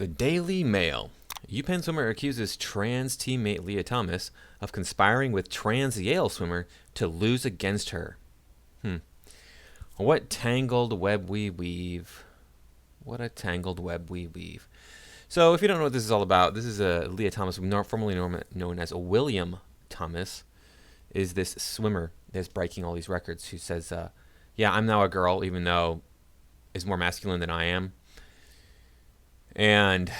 The Daily Mail. UPenn swimmer accuses trans teammate Lia Thomas of conspiring with trans Yale swimmer to lose against her. What tangled web we weave. What a tangled web we weave. So if you don't know what this is all about, this is Lia Thomas, formerly known as William Thomas, is this swimmer that's breaking all these records who says, yeah, I'm now a girl, even though is more masculine than I am. And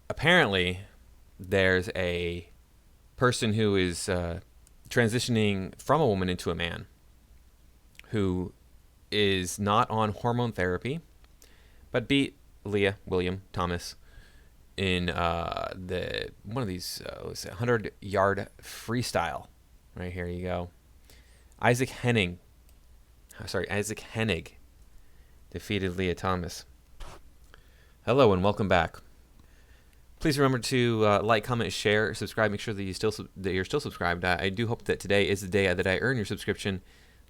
apparently there's a person who is transitioning from a woman into a man who is not on hormone therapy, but beat William Thomas in one of these 100-yard freestyle. Right here you go. Isaac Henig defeated Lia Thomas. Hello and welcome back. Please remember to like, comment, share, subscribe. Make sure that you're still subscribed. I do hope that today is the day that I earn your subscription,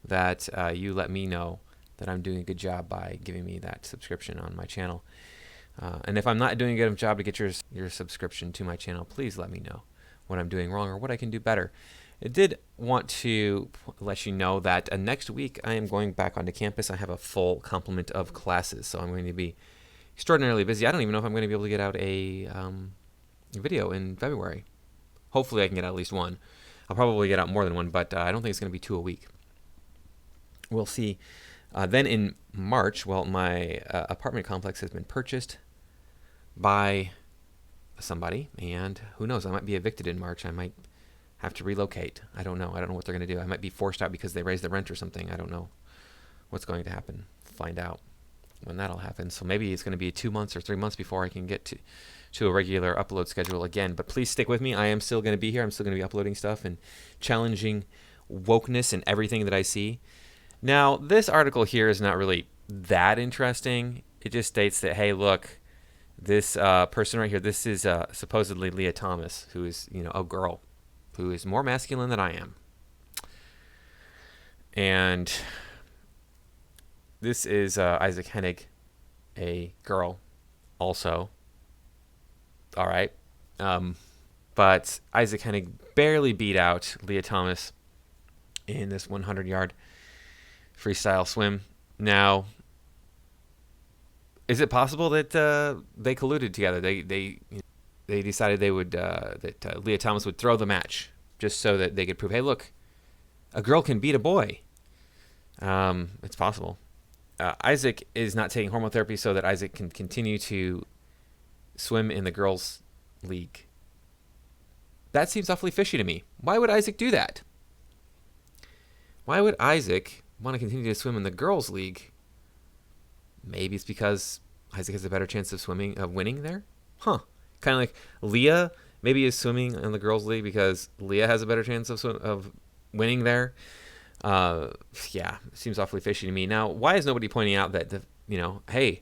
that you let me know that I'm doing a good job by giving me that subscription on my channel. And if I'm not doing a good job to get your subscription to my channel, please let me know what I'm doing wrong or what I can do better. I did want to let you know that next week I am going back onto campus. I have a full complement of classes, so I'm going to be extraordinarily busy. I don't even know if I'm going to be able to get out a video in February. Hopefully I can get out at least one. I'll probably get out more than one, but I don't think it's going to be 2 a week. We'll see. Then in March, well, my apartment complex has been purchased by somebody, and who knows, I might be evicted in March. I might have to relocate. I don't know. I don't know what they're going to do. I might be forced out because they raised the rent or something. I don't know what's going to happen. Find out when that'll happen. So maybe it's going to be 2 months or 3 months before I can get to a regular upload schedule again. But please stick with me. I am still going to be here. I'm still going to be uploading stuff and challenging wokeness and everything that I see. Now, this article here is not really that interesting. It just states that, hey, look, this person right here, this is supposedly Lia Thomas, who is, a girl who is more masculine than I am. And this is Isaac Henig, a girl also. All right. But Isaac Henig barely beat out Lia Thomas in this 100-yard freestyle swim. Now, is it possible that they colluded together? They decided they would that Lia Thomas would throw the match just so that they could prove, hey, look, a girl can beat a boy. It's possible. Isaac is not taking hormone therapy so that Isaac can continue to swim in the girls' league. That seems awfully fishy to me. Why would Isaac do that? Why would Isaac want to continue to swim in the girls' league? Maybe it's because Isaac has a better chance of winning there? Kind of like Lia maybe is swimming in the girls' league because Lia has a better chance of winning there. Yeah, it seems awfully fishy to me. Now, why is nobody pointing out that, hey,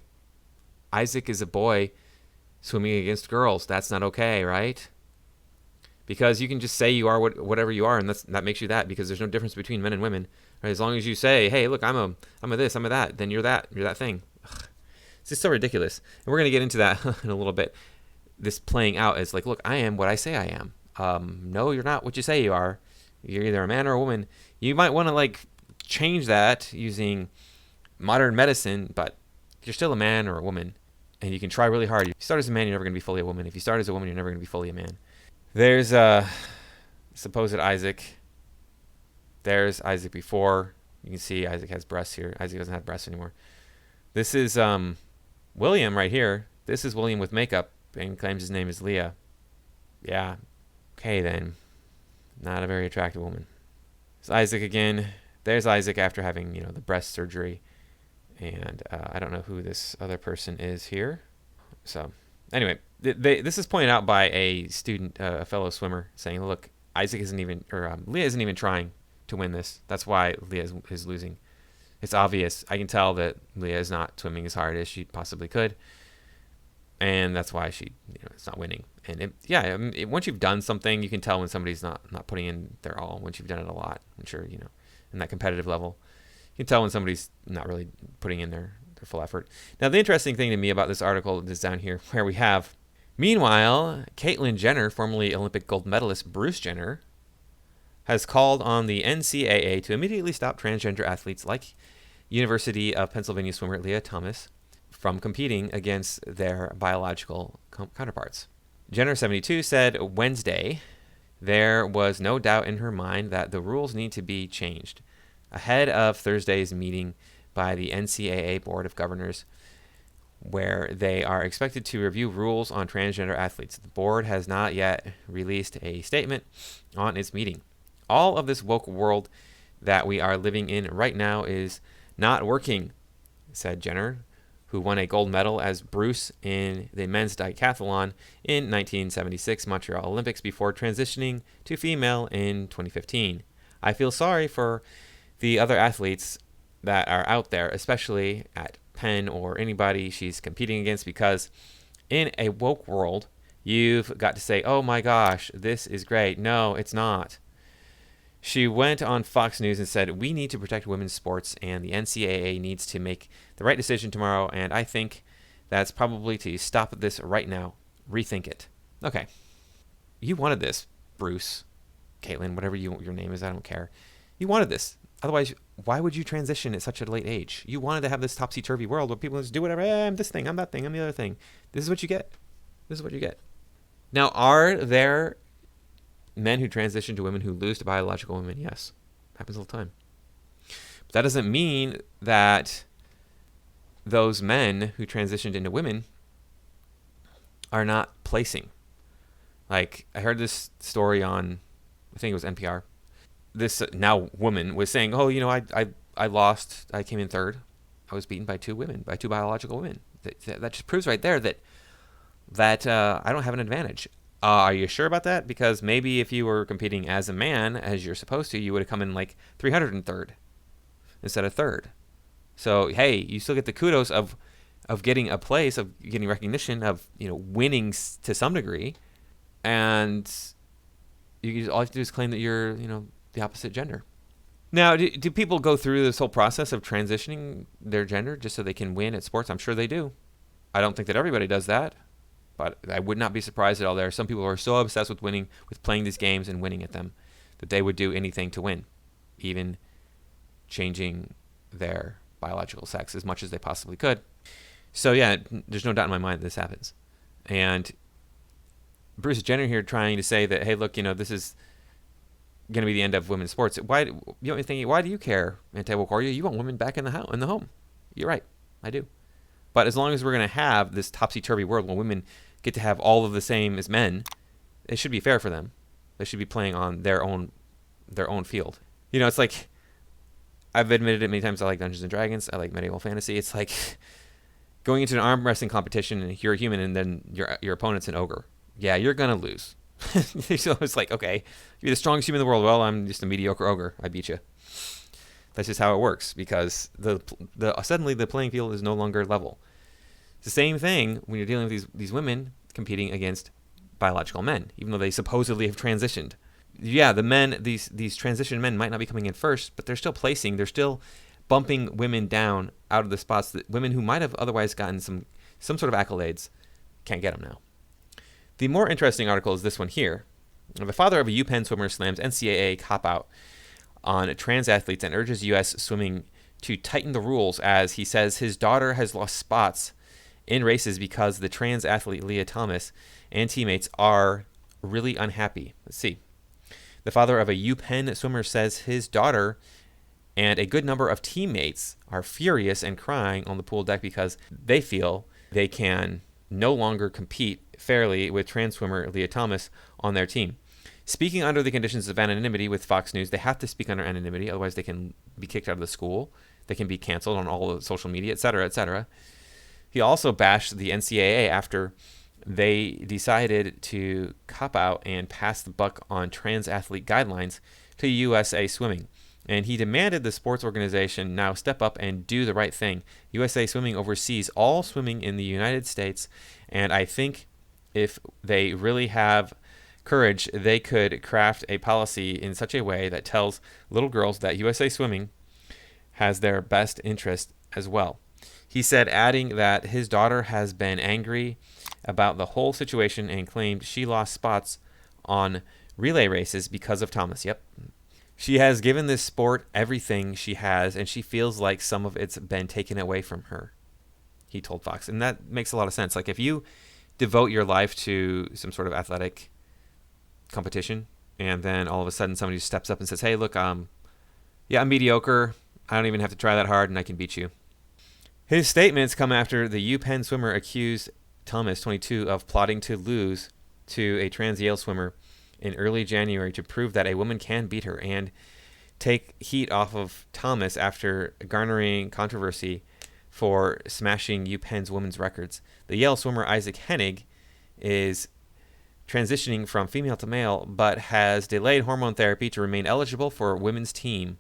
Isaac is a boy swimming against girls. That's not okay, right? Because you can just say you are whatever you are, and that makes you that, because there's no difference between men and women. Right? As long as you say, hey, look, I'm a this, I'm a that, then you're that thing. Ugh. It's just so ridiculous. And we're going to get into that in a little bit. This playing out as like, look, I am what I say I am. No, you're not what you say you are. You're either a man or a woman. You might want to change that using modern medicine, but you're still a man or a woman, and you can try really hard. If you start as a man, you're never going to be fully a woman. If you start as a woman, you're never going to be fully a man. There's supposed Isaac. There's Isaac before. You can see Isaac has breasts here. Isaac doesn't have breasts anymore. This is William right here. This is William with makeup and claims his name is Lia. Yeah. Okay then. Not a very attractive woman. It's Isaac again. There's Isaac after having, the breast surgery. And I don't know who this other person is here. So anyway, this is pointed out by a student, a fellow swimmer, saying, look, Lia isn't even trying to win this. That's why Lia is losing. It's obvious. I can tell that Lia is not swimming as hard as she possibly could. And that's why she, it's not winning. And once you've done something, you can tell when somebody's not putting in their all. Once you've done it a lot, I'm sure, in that competitive level, you can tell when somebody's not really putting in their their full effort. Now, the interesting thing to me about this article is down here where we have, meanwhile, Caitlyn Jenner, formerly Olympic gold medalist Bruce Jenner, has called on the NCAA to immediately stop transgender athletes like University of Pennsylvania swimmer Lia Thomas from competing against their biological counterparts. Jenner, 72, said Wednesday there was no doubt in her mind that the rules need to be changed ahead of Thursday's meeting by the NCAA Board of Governors, where they are expected to review rules on transgender athletes. The board has not yet released a statement on its meeting. All of this woke world that we are living in right now is not working, said Jenner, who won a gold medal as Bruce in the men's decathlon in 1976 Montreal Olympics before transitioning to female in 2015. I feel sorry for the other athletes that are out there, especially at Penn or anybody she's competing against, because in a woke world, you've got to say, oh my gosh, this is great. No, it's not. She went on Fox News and said, we need to protect women's sports and the NCAA needs to make the right decision tomorrow, and I think that's probably to stop this right now. Rethink it. Okay. You wanted this, Bruce, Caitlyn, whatever your name is, I don't care. You wanted this. Otherwise, why would you transition at such a late age? You wanted to have this topsy-turvy world where people just do whatever. I'm this thing, I'm that thing, I'm the other thing. This is what you get. This is what you get. Now, are there men who transition to women who lose to biological women? Yes. Happens all the time. But that doesn't mean that those men who transitioned into women are not placing. Like, I heard this story on, I think it was NPR. This now woman was saying, oh, I lost. I came in third. I was beaten by two biological women. That just proves right there that I don't have an advantage. Are you sure about that? Because maybe if you were competing as a man, as you're supposed to, you would have come in like 303rd instead of third. So, hey, you still get the kudos of getting a place, of getting recognition, of winning to some degree, and all you have to do is claim that you're the opposite gender. Now, do people go through this whole process of transitioning their gender just so they can win at sports? I'm sure they do. I don't think that everybody does that, but I would not be surprised at all. There are some people who are so obsessed with winning, with playing these games and winning at them, that they would do anything to win, even changing their biological sex as much as they possibly could. So yeah, there's no doubt in my mind that this happens. And Bruce Jenner here trying to say that, hey, look, this is going to be the end of women's sports. Why do you care, anti-woke warrior? You want women back in the home. You're right. I do. But as long as we're going to have this topsy-turvy world where women get to have all of the same as men, it should be fair for them. They should be playing on their own field. It's like, I've admitted it many times, I like Dungeons & Dragons. I like medieval fantasy. It's like going into an arm wrestling competition and you're a human and then your opponent's an ogre. Yeah, you're going to lose. So it's like, okay, you're the strongest human in the world. Well, I'm just a mediocre ogre. I beat you. That's just how it works, because suddenly the playing field is no longer level. It's the same thing when you're dealing with these women competing against biological men, even though they supposedly have transitioned. Yeah, the men, these transition men might not be coming in first, but they're still placing. They're still bumping women down out of the spots that women who might have otherwise gotten some sort of accolades can't get them now. The more interesting article is this one here. The father of a UPenn swimmer slams NCAA cop-out on trans athletes and urges U.S. swimming to tighten the rules, as he says his daughter has lost spots in races because the trans athlete Lia Thomas and teammates are really unhappy. Let's see. The father of a UPenn swimmer says his daughter and a good number of teammates are furious and crying on the pool deck because they feel they can no longer compete fairly with trans swimmer Lia Thomas on their team. Speaking under the conditions of anonymity with Fox News, they have to speak under anonymity, otherwise they can be kicked out of the school, they can be canceled on all of social media, etc., etc. He also bashed the NCAA after they decided to cop out and pass the buck on trans athlete guidelines to USA Swimming. And he demanded the sports organization now step up and do the right thing. USA Swimming oversees all swimming in the United States, and I think if they really have courage, they could craft a policy in such a way that tells little girls that USA Swimming has their best interest as well. He said, adding that his daughter has been angry about the whole situation and claimed she lost spots on relay races because of Thomas. Yep. She has given this sport everything she has, and she feels like some of it's been taken away from her, he told Fox. And that makes a lot of sense. Like, if you devote your life to some sort of athletic competition, and then all of a sudden somebody steps up and says, hey, look, I'm mediocre. I don't even have to try that hard, and I can beat you. His statements come after the UPenn swimmer accused Thomas, 22, of plotting to lose to a trans Yale swimmer in early January to prove that a woman can beat her, and take heat off of Thomas after garnering controversy for smashing UPenn's women's records. The Yale swimmer Isaac Henig is transitioning from female to male, but has delayed hormone therapy to remain eligible for women's team.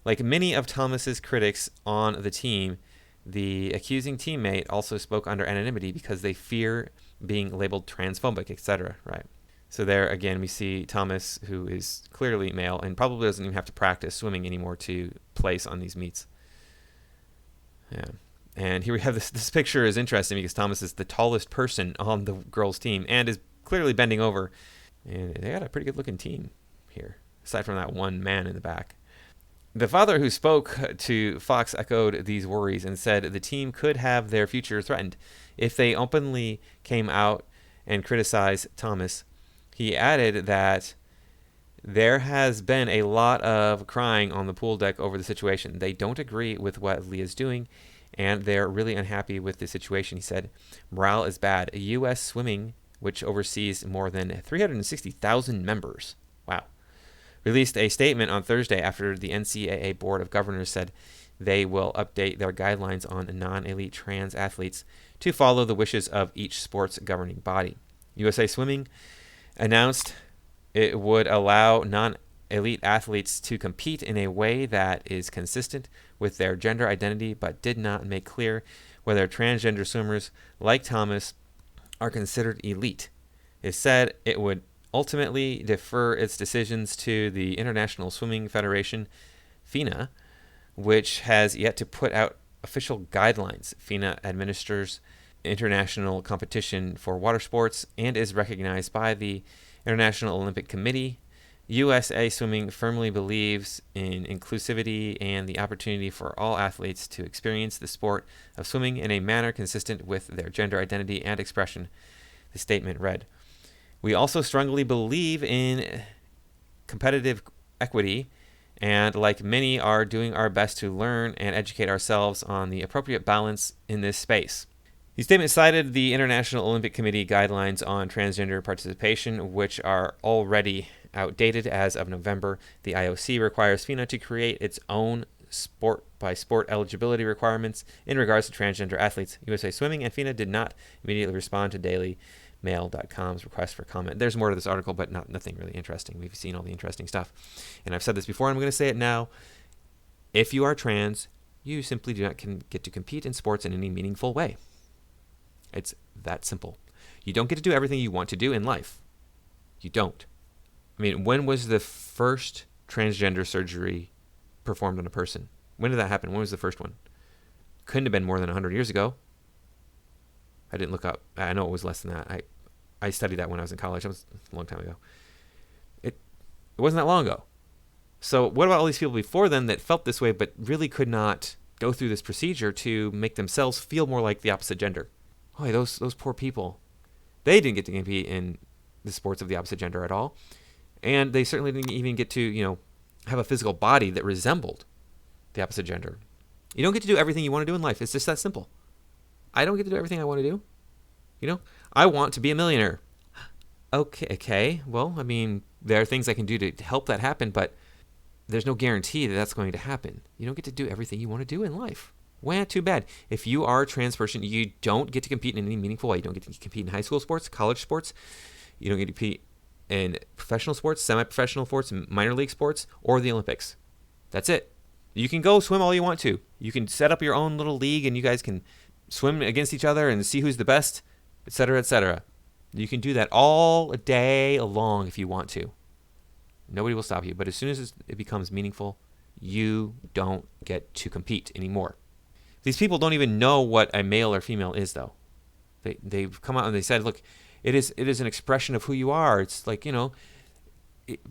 Like many of Thomas's critics on the team, the accusing teammate also spoke under anonymity because they fear being labeled transphobic, etc. Right. So there again, we see Thomas, who is clearly male and probably doesn't even have to practice swimming anymore to place on these meets. Yeah. And here we have this picture is interesting because Thomas is the tallest person on the girls' team and is clearly bending over. And they got a pretty good looking team here, aside from that one man in the back. The father who spoke to Fox echoed these worries and said the team could have their future threatened if they openly came out and criticized Thomas. He added that there has been a lot of crying on the pool deck over the situation. They don't agree with what Lia's doing, and they're really unhappy with the situation, he said. Morale is bad. U.S. Swimming, which oversees more than 360,000 members, wow, released a statement on Thursday after the NCAA Board of Governors said they will update their guidelines on non-elite trans athletes to follow the wishes of each sports governing body. USA Swimming announced it would allow non-elite athletes to compete in a way that is consistent with their gender identity, but did not make clear whether transgender swimmers like Thomas are considered elite. It said it would ultimately defer its decisions to the International Swimming Federation, FINA, which has yet to put out official guidelines. FINA administers international competition for water sports and is recognized by the International Olympic Committee. USA Swimming firmly believes in inclusivity and the opportunity for all athletes to experience the sport of swimming in a manner consistent with their gender identity and expression, the statement read. We also strongly believe in competitive equity and, like many, are doing our best to learn and educate ourselves on the appropriate balance in this space. The statement cited the International Olympic Committee guidelines on transgender participation, which are already outdated as of November. The IOC requires FINA to create its own sport-by-sport eligibility requirements in regards to transgender athletes. USA Swimming and FINA did not immediately respond to DailyMail.com's request for comment. There's more to this article, but nothing really interesting. We've seen all the interesting stuff. And I've said this before, and I'm going to say it now. If you are trans, you simply do not get to compete in sports in any meaningful way. It's that simple. You don't get to do everything you want to do in life. You don't. I mean, when was the first transgender surgery performed on a person? When did that happen? When was the first one? Couldn't have been more than 100 years ago. I didn't look up. I know it was less than that. I studied that when I was in college. That was a long time ago. It wasn't that long ago. So what about all these people before then that felt this way but really could not go through this procedure to make themselves feel more like the opposite gender? Oh, those poor people. They didn't get to compete in the sports of the opposite gender at all. And they certainly didn't even get to, have a physical body that resembled the opposite gender. You don't get to do everything you want to do in life. It's just that simple. I don't get to do everything I want to do. I want to be a millionaire. Okay. Well, I mean, there are things I can do to help that happen, but there's no guarantee that that's going to happen. You don't get to do everything you want to do in life. Well, too bad. If you are a trans person, you don't get to compete in any meaningful way. You don't get to compete in high school sports, college sports. You don't get to compete in professional sports, semi-professional sports, minor league sports, or the Olympics. That's it. You can go swim all you want to. You can set up your own little league and you guys can swim against each other and see who's the best, etc., etc. You can do that all day long if you want to. Nobody will stop you. But as soon as it becomes meaningful, you don't get to compete anymore. These people don't even know what a male or female is, though. They've come out and they said, look, it is an expression of who you are. It's like,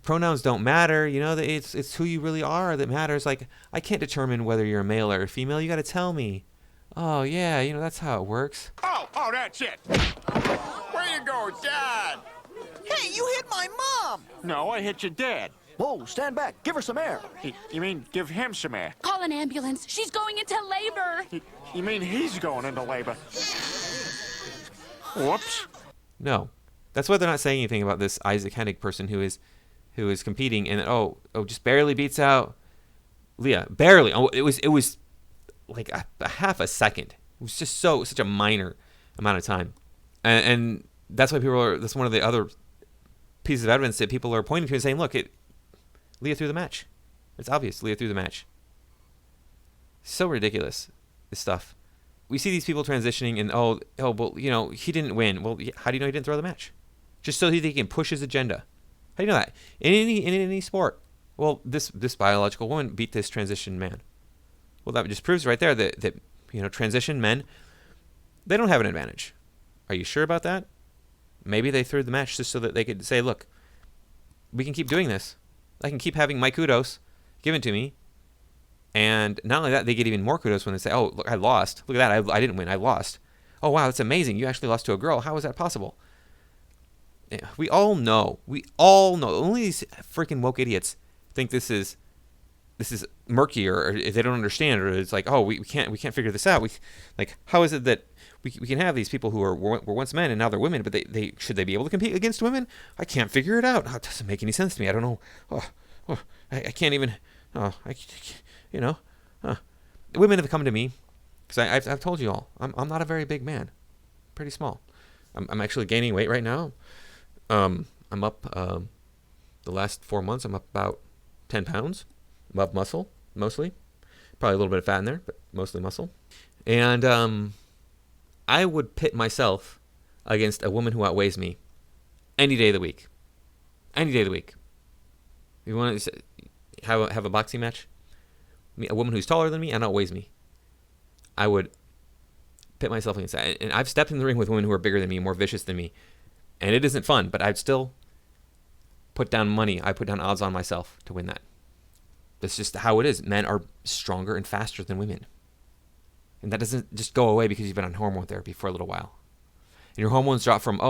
pronouns don't matter. It's who you really are that matters. Like, I can't determine whether you're a male or a female. You got to tell me. Oh, yeah, that's how it works. Oh, that's it. Way to go, Dad. Hey, you hit my mom! No, I hit your dad. Whoa, stand back. Give her some air. You mean give him some air? Call an ambulance. She's going into labor. You mean he's going into labor? Whoops. No. That's why they're not saying anything about this Isaac Henig person who is competing and just barely beats out Lia. Barely. Oh, it was like a half a second. It was just such a minor amount of time. And that's why that's one of the other pieces of evidence that people are pointing to and saying, look, Lia threw the match. It's obvious Lia threw the match. So ridiculous, this stuff. We see these people transitioning and, well, he didn't win. Well, how do you know he didn't throw the match? Just so that he can push his agenda. How do you know that? In any sport. Well, this biological woman beat this transition man. Well, that just proves right there that transition men, they don't have an advantage. Are you sure about that? Maybe they threw the match just so that they could say, look, we can keep doing this. I can keep having my kudos given to me. And not only that, they get even more kudos when they say, oh, look, I lost. Look at that. I didn't win. I lost. Oh, wow, that's amazing. You actually lost to a girl. How is that possible? Yeah, we all know. Only these freaking woke idiots think this is murky or they don't understand, or it's like, oh, we can't figure this out. How is it that we can have these people who were once men and now they're women, but they should they be able to compete against women? I can't figure it out. Oh, it doesn't make any sense to me. I don't know. I can't even. Women have come to me because I've told you all I'm not a very big man, pretty small. I'm actually gaining weight right now. I'm up the last 4 months. I'm up about 10 pounds. I'm up muscle mostly, probably a little bit of fat in there, but mostly muscle. And I would pit myself against a woman who outweighs me any day of the week. Any day of the week. You want to have a boxing match? A woman who's taller than me and outweighs me. I would pit myself against that. And I've stepped in the ring with women who are bigger than me, more vicious than me. And it isn't fun, but I'd still put down money. I put down odds on myself to win that. That's just how it is. Men are stronger and faster than women. And that doesn't just go away because you've been on hormone therapy for a little while. And your hormones drop from,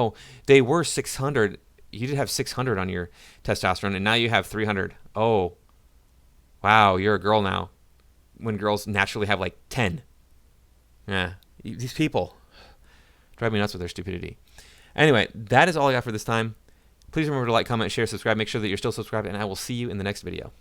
they were 600. You did have 600 on your testosterone, and now you have 300. Oh, wow, you're a girl now. When girls naturally have like 10. Yeah, these people drive me nuts with their stupidity. Anyway, that is all I got for this time. Please remember to like, comment, share, subscribe. Make sure that you're still subscribed, and I will see you in the next video.